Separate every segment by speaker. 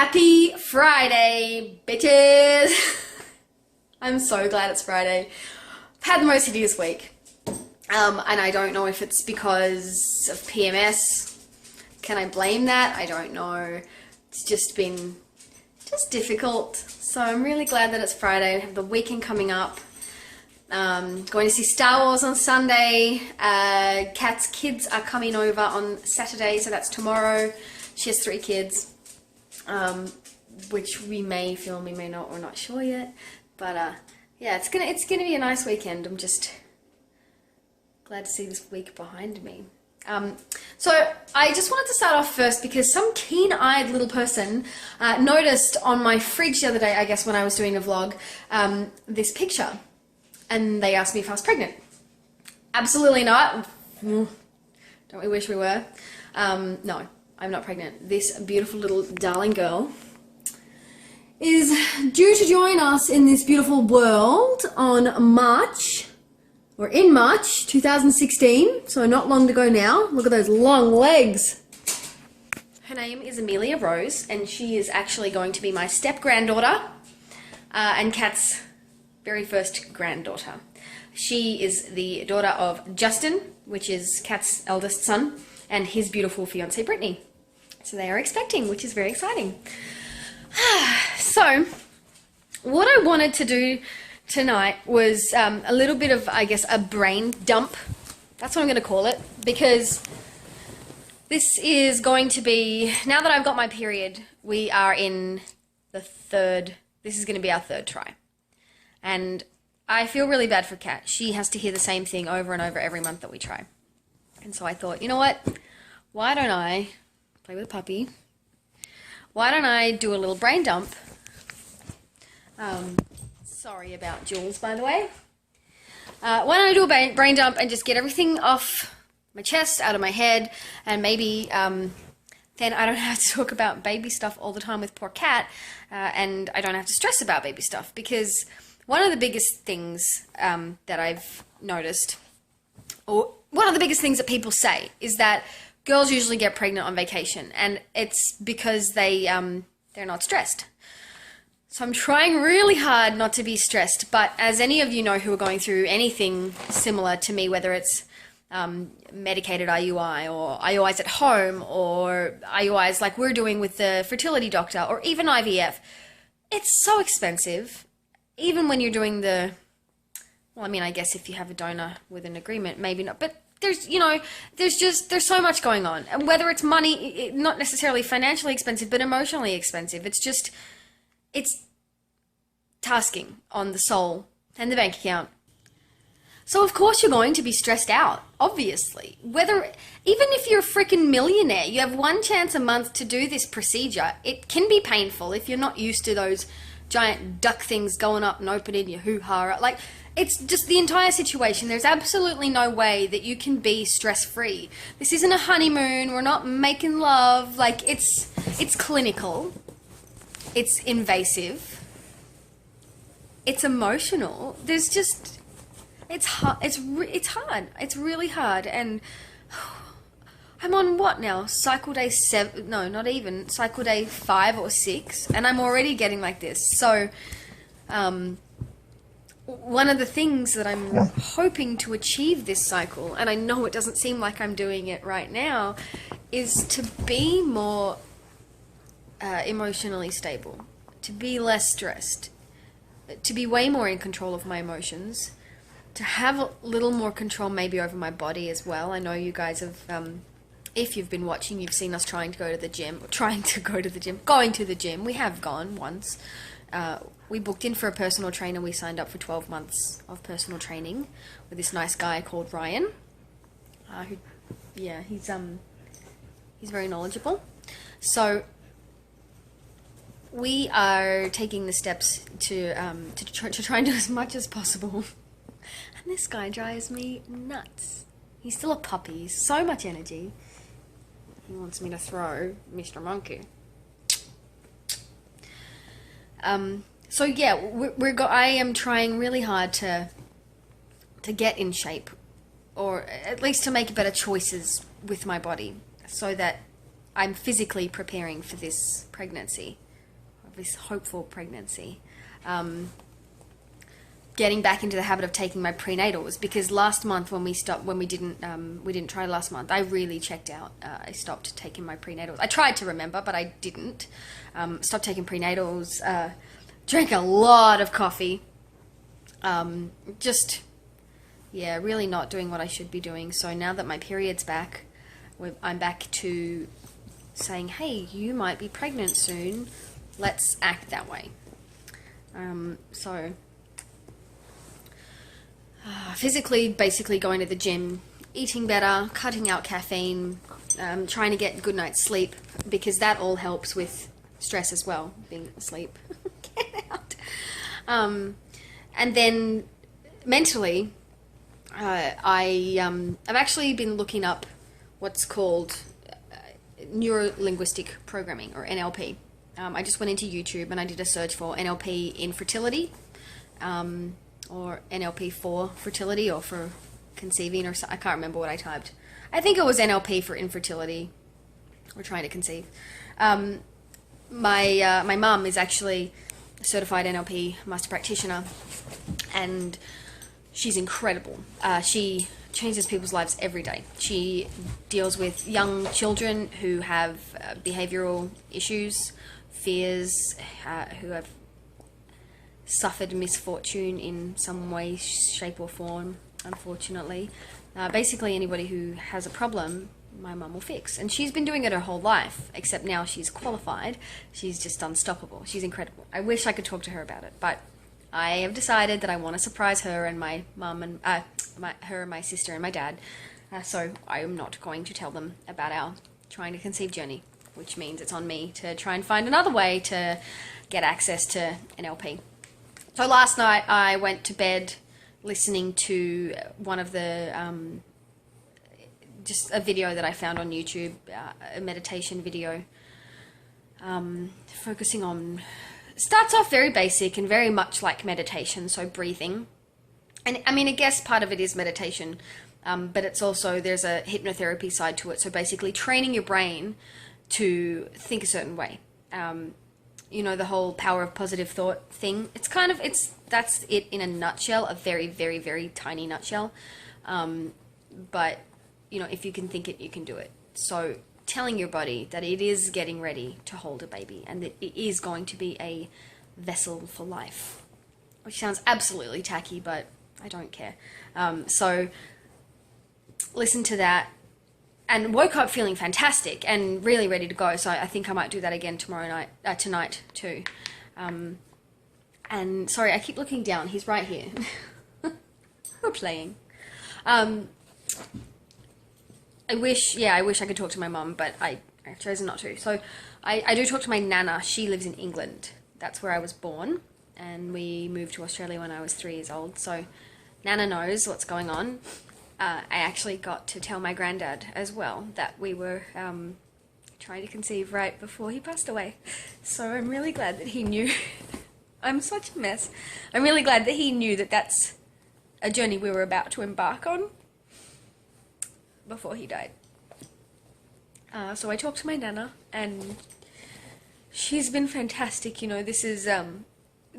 Speaker 1: Happy Friday, bitches! I'm so glad it's Friday. I've had the most hideous week. And I don't know if it's because of PMS. Can I blame that? I don't know. It's just been difficult. So I'm really glad that it's Friday. We have the weekend coming up. Going to see Star Wars on Sunday. Kat's kids are coming over on Saturday, so that's tomorrow. She has 3 kids, which we may film, we may not. We're not sure yet. But yeah, it's gonna be a nice weekend. I'm just glad to see this week behind me. So I just wanted to start off first because some keen-eyed little person noticed on my fridge the other day, I guess when I was doing a vlog, this picture. And they asked me if I was pregnant. Absolutely not. Don't we wish we were? No, I'm not pregnant. This beautiful little darling girl is due to join us in this beautiful world on March 2016, so not long to go now. Look at those long legs. Her name is Amelia Rose, and she is actually going to be my step-granddaughter, and Kat's very first granddaughter. She is the daughter of Justin, which is Kat's eldest son, and his beautiful fiancée Brittany. So they are expecting, which is very exciting. So, what I wanted to do tonight was a little bit of, I guess, a brain dump. That's what I'm going to call it, because this is going to be, now that I've got my period, we are in the this is going to be our 3rd try. And I feel really bad for Kat. She has to hear the same thing over and over every month that we try. And so I thought, you know what? Why don't I play with a puppy? Why don't I do a little brain dump? Sorry about Jules, by the way. Why don't I do a brain dump and just get everything off my chest, out of my head, and maybe then I don't have to talk about baby stuff all the time with poor Kat, and I don't have to stress about baby stuff, because one of the biggest things that I've noticed, or one of the biggest things that people say, is that girls usually get pregnant on vacation, and it's because they're not stressed. So I'm trying really hard not to be stressed, but as any of you know who are going through anything similar to me, whether it's medicated IUI or IUIs at home or IUIs like we're doing with the fertility doctor or even IVF, it's so expensive. Even when you're doing well, I mean, I guess if you have a donor with an agreement, maybe not, but there's so much going on. And whether it's money, not necessarily financially expensive, but emotionally expensive, it's tasking on the soul and the bank account. So of course you're going to be stressed out, obviously. Even if you're a freaking millionaire, you have one chance a month to do this procedure. It can be painful if you're not used to those giant duck things going up and opening your hoo-ha. Like, it's just the entire situation. There's absolutely no way that you can be stress-free. This isn't a honeymoon. We're not making love. Like, it's clinical. It's invasive. It's emotional. It's hard. It's hard. It's really hard. And I'm on what now? Cycle day 7? No, not even. Cycle day 5 or 6. And I'm already getting like this. So, one of the things that I'm hoping to achieve this cycle, and I know it doesn't seem like I'm doing it right now, is to be more emotionally stable, to be less stressed, to be way more in control of my emotions, to have a little more control maybe over my body as well. I know you guys have, if you've been watching, you've seen us going to the gym. We have gone once. We booked in for a personal trainer. We signed up for 12 months of personal training with this nice guy called Ryan. He's very knowledgeable. So we are taking the steps to try and do as much as possible. And this guy drives me nuts. He's still a puppy. He's so much energy. He wants me to throw Mr. Monkey. So yeah, I am trying really hard to get in shape, or at least to make better choices with my body, so that I'm physically preparing for this pregnancy. this hopeful pregnancy. Getting back into the habit of taking my prenatals, because last month when we didn't try last month, I really checked out. I stopped taking my prenatals. I tried to remember, but I didn't. Stopped taking prenatals. Drank a lot of coffee. Really not doing what I should be doing. So now that my period's back, I'm back to saying, hey, you might be pregnant soon. Let's act that way. Physically, basically going to the gym, eating better, cutting out caffeine, trying to get good night's sleep, because that all helps with stress as well, being asleep. Get out. And then mentally, I've actually been looking up what's called neuro-linguistic programming, or NLP. I just went into YouTube and I did a search for NLP in fertility, or NLP for fertility, or for conceiving, or I can't remember what I typed. I think it was NLP for infertility, or trying to conceive. My mum is actually a certified NLP master practitioner, and she's incredible. She changes people's lives every day. She deals with young children who have behavioral issues, fears, who have suffered misfortune in some way, shape or form, unfortunately. Basically anybody who has a problem, my mum will fix. And she's been doing it her whole life, except now she's qualified. She's just unstoppable. She's incredible. I wish I could talk to her about it, but I have decided that I want to surprise her and my mum and her and my sister and my dad. So I am not going to tell them about our trying to conceive journey, which means it's on me to try and find another way to get access to NLP. So last night I went to bed listening to one of the, just a video that I found on YouTube, a meditation video, focusing on, starts off very basic and very much like meditation, so breathing. And I mean, I guess part of it is meditation, but it's also, there's a hypnotherapy side to it. So basically training your brain to think a certain way. You know, the whole power of positive thought thing. That's it in a nutshell, a very, very, very tiny nutshell. But, you know, if you can think it, you can do it. So telling your body that it is getting ready to hold a baby and that it is going to be a vessel for life, which sounds absolutely tacky, but I don't care. So listen to that. And woke up feeling fantastic and really ready to go. So I think I might do that again tonight too. And sorry, I keep looking down. He's right here. We're playing. I wish I could talk to my mum, but I've chosen not to. So I do talk to my nana. She lives in England. That's where I was born. And we moved to Australia when I was 3 years old. So nana knows what's going on. I actually got to tell my granddad as well that we were trying to conceive right before he passed away. So I'm really glad that he knew. I'm such a mess. I'm really glad that he knew that that's a journey we were about to embark on before he died. So I talked to my nana, and she's been fantastic. You know, this is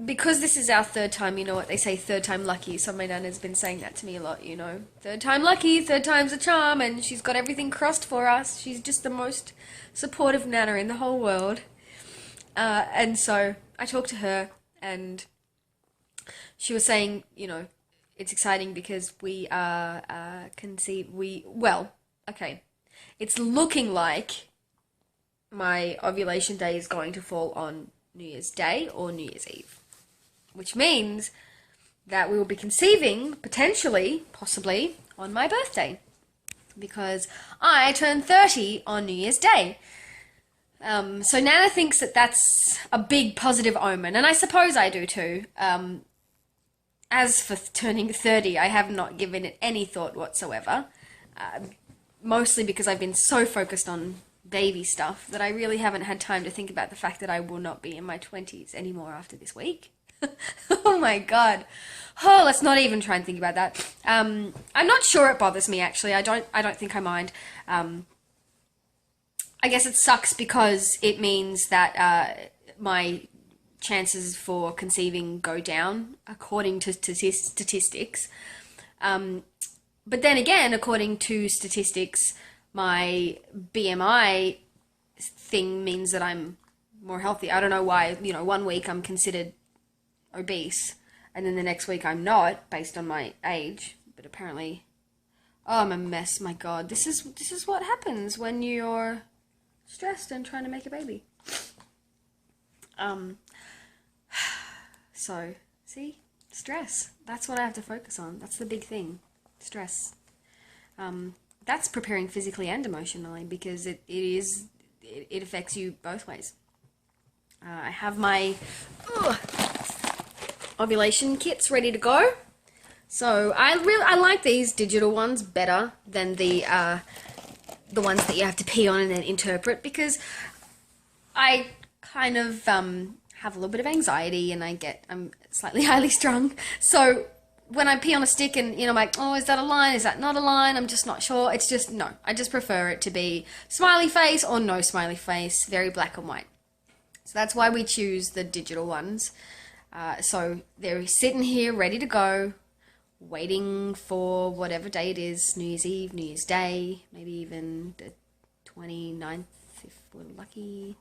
Speaker 1: because this is our third time, you know what they say, third time lucky. So my nana's been saying that to me a lot, you know. Third time lucky, third time's a charm, and she's got everything crossed for us. She's just the most supportive nana in the whole world. And so I talked to her, and she was saying, you know, it's exciting because we are it's looking like my ovulation day is going to fall on New Year's Day or New Year's Eve, which means that we will be conceiving, possibly, on my birthday, because I turn 30 on New Year's Day. So Nana thinks that that's a big positive omen, and I suppose I do too. As for turning 30, I have not given it any thought whatsoever, mostly because I've been so focused on baby stuff that I really haven't had time to think about the fact that I will not be in my 20s anymore after this week. Oh my god. Oh, let's not even try and think about that. I'm not sure it bothers me, actually. I don't think I mind. I guess it sucks because it means that my chances for conceiving go down according to statistics. But then again, according to statistics, my BMI thing means that I'm more healthy. I don't know why, 1 week I'm considered obese and then the next week I'm not based on my age, but apparently, oh, I'm a mess. My God, this is what happens when you're stressed and trying to make a baby. So, see? Stress. That's what I have to focus on. That's the big thing. Stress. That's preparing physically and emotionally because it affects you both ways. I have my ovulation kits ready to go. So I like these digital ones better than the ones that you have to pee on and then interpret, because I kind of have a little bit of anxiety and I'm slightly highly strung. So when I pee on a stick and, I'm like, oh, is that a line? Is that not a line? I'm just not sure. It's just, no. I just prefer it to be smiley face or no smiley face, very black and white. So that's why we choose the digital ones. So they're sitting here ready to go, waiting for whatever day it is, New Year's Eve, New Year's Day, maybe even the 29th if we're lucky.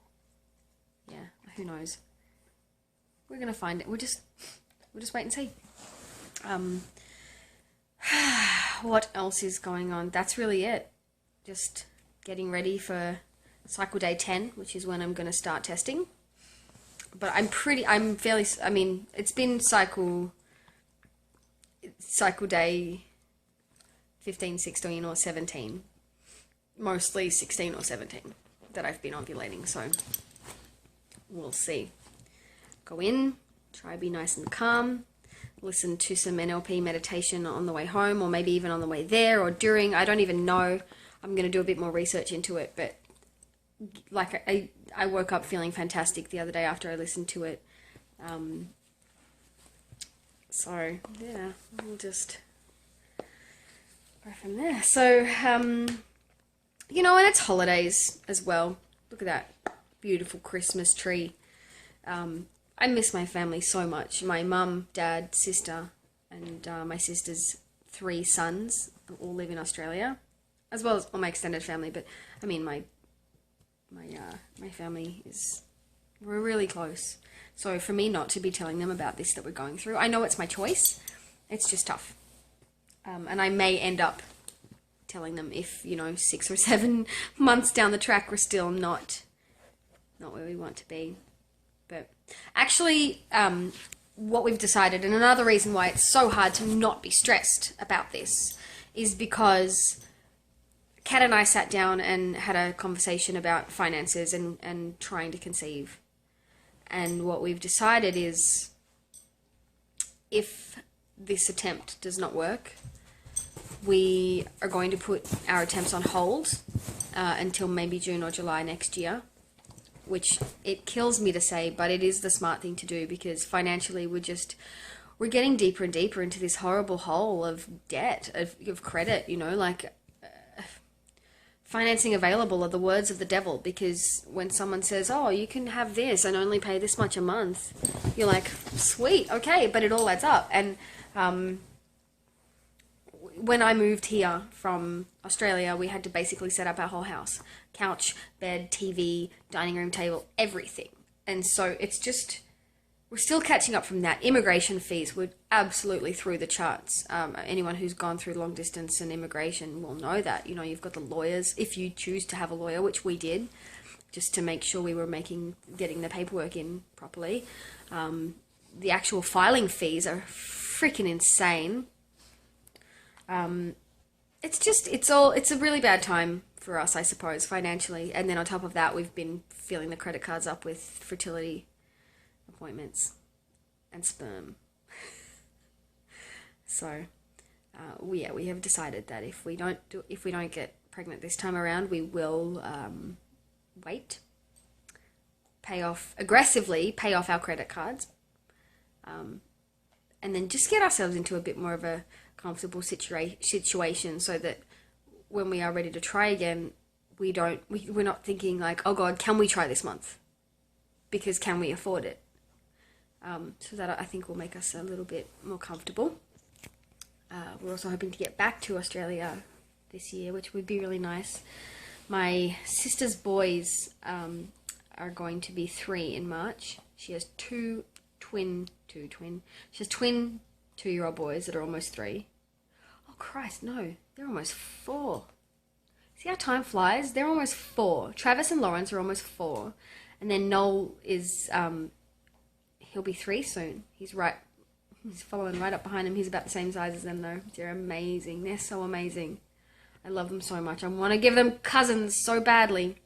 Speaker 1: Yeah, who knows? We're going to find it. We'll just wait and see. What else is going on? That's really it. Just getting ready for cycle day 10, which is when I'm going to start testing. But it's been cycle day 15, 16 or 17. Mostly 16 or 17 that I've been ovulating, so we'll see. Go in, try to be nice and calm, listen to some NLP meditation on the way home, or maybe even on the way there or during. I don't even know. I'm going to do a bit more research into it, but like I woke up feeling fantastic the other day after I listened to it. So yeah, we'll just go from there. So and it's holidays as well. Look at that beautiful Christmas tree. I miss my family so much. My mum, dad, sister, and my sister's 3 sons all live in Australia, as well as all my extended family. But I mean, my family we're really close. So for me not to be telling them about this that we're going through, I know it's my choice. It's just tough. And I may end up telling them if, 6 or 7 months down the track we're still not where we want to be. But actually, what we've decided, and another reason why it's so hard to not be stressed about this, is because Kat and I sat down and had a conversation about finances and trying to conceive. And what we've decided is, if this attempt does not work, we are going to put our attempts on hold until maybe June or July next year, which it kills me to say, but it is the smart thing to do, because financially we're getting deeper and deeper into this horrible hole of debt, of credit, financing available are the words of the devil, because when someone says, oh, you can have this and only pay this much a month, you're like, sweet, okay, but it all adds up. And when I moved here from Australia, we had to basically set up our whole house. Couch, bed, TV, dining room table, everything. And so it's just, we're still catching up from that. Immigration fees were absolutely through the charts. Anyone who's gone through long distance and immigration will know that. You've got the lawyers, if you choose to have a lawyer, which we did, just to make sure we were getting the paperwork in properly. The actual filing fees are freaking insane. It's a really bad time for us, I suppose, financially. And then on top of that, we've been filling the credit cards up with fertility appointments and sperm. So, we have decided that if we don't get pregnant this time around, we will wait, aggressively pay off our credit cards, and then just get ourselves into a bit more of a comfortable situation, so that when we are ready to try again, we're not thinking like, oh God, can we try this month? Because can we afford it? So that I think will make us a little bit more comfortable. We're also hoping to get back to Australia this year, which would be really nice. My sister's boys are going to be 3 in March. She has two twin 2-year-old boys that are almost 3. Oh Christ, no, they're almost 4. See how time flies? They're almost 4. Travis and Lawrence are almost 4. And then Noel is, he'll be 3 soon. He's following right up behind him. He's about the same size as them though. They're amazing. They're so amazing. I love them so much. I want to give them cousins so badly.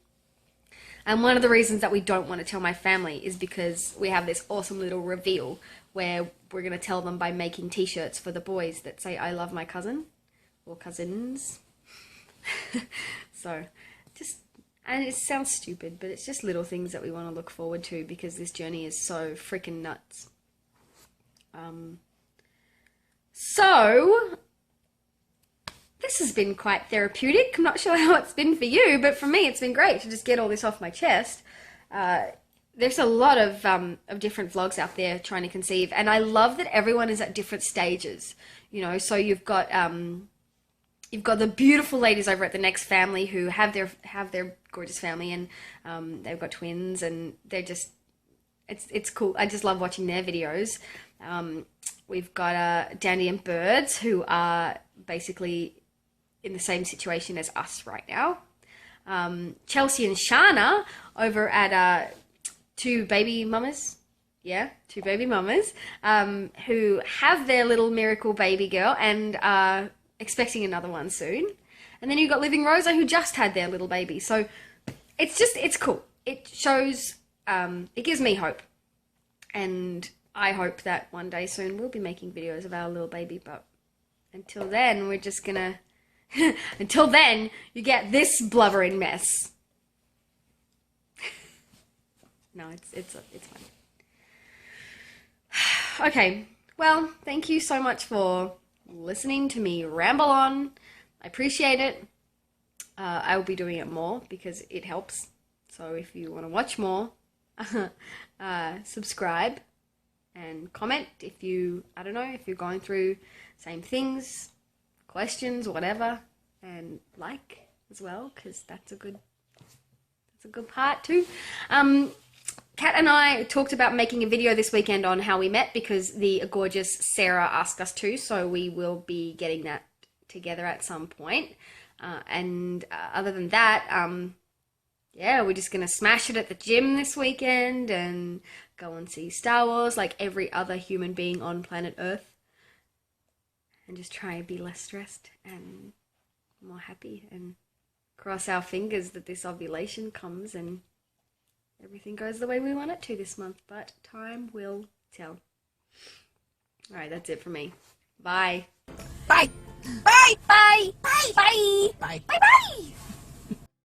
Speaker 1: And one of the reasons that we don't want to tell my family is because we have this awesome little reveal where we're going to tell them by making t-shirts for the boys that say, I love my cousin, or cousins. So, and it sounds stupid, but it's just little things that we want to look forward to because this journey is so freaking nuts. So, this has been quite therapeutic. I'm not sure how it's been for you, but for me it's been great to just get all this off my chest. There's a lot of different vlogs out there trying to conceive, and I love that everyone is at different stages. You know, so you've got the beautiful ladies over at the Next Family who have their gorgeous family, and they've got twins, and they're just it's cool. I just love watching their videos. We've got Dandy and Birds who are basically in the same situation as us right now. Chelsea and Shana over at 2 baby mamas. Yeah, 2 baby mamas who have their little miracle baby girl and are expecting another one soon. And then you've got Living Rosa who just had their little baby. So it's cool. It shows, it gives me hope. And I hope that one day soon we'll be making videos of our little baby. But until then, we're just gonna... Until then, you get this blubbering mess. No, it's fine. Okay, well, thank you so much for listening to me ramble on. I appreciate it. I will be doing it more because it helps. So if you want to watch more, subscribe and comment if you, I don't know, if you're going through same things, questions, whatever, and like as well, because that's a good part too. Kat and I talked about making a video this weekend on how we met because the gorgeous Sarah asked us to, so we will be getting that together at some point. Other than that, yeah, we're just gonna smash it at the gym this weekend and go and see Star Wars like every other human being on planet Earth. And just try and be less stressed and more happy and cross our fingers that this ovulation comes and everything goes the way we want it to this month. But time will tell. Alright, that's it for me. Bye.
Speaker 2: Bye. Bye.
Speaker 1: Bye.
Speaker 2: Bye.
Speaker 1: Bye.
Speaker 2: Bye.
Speaker 1: Bye. Bye.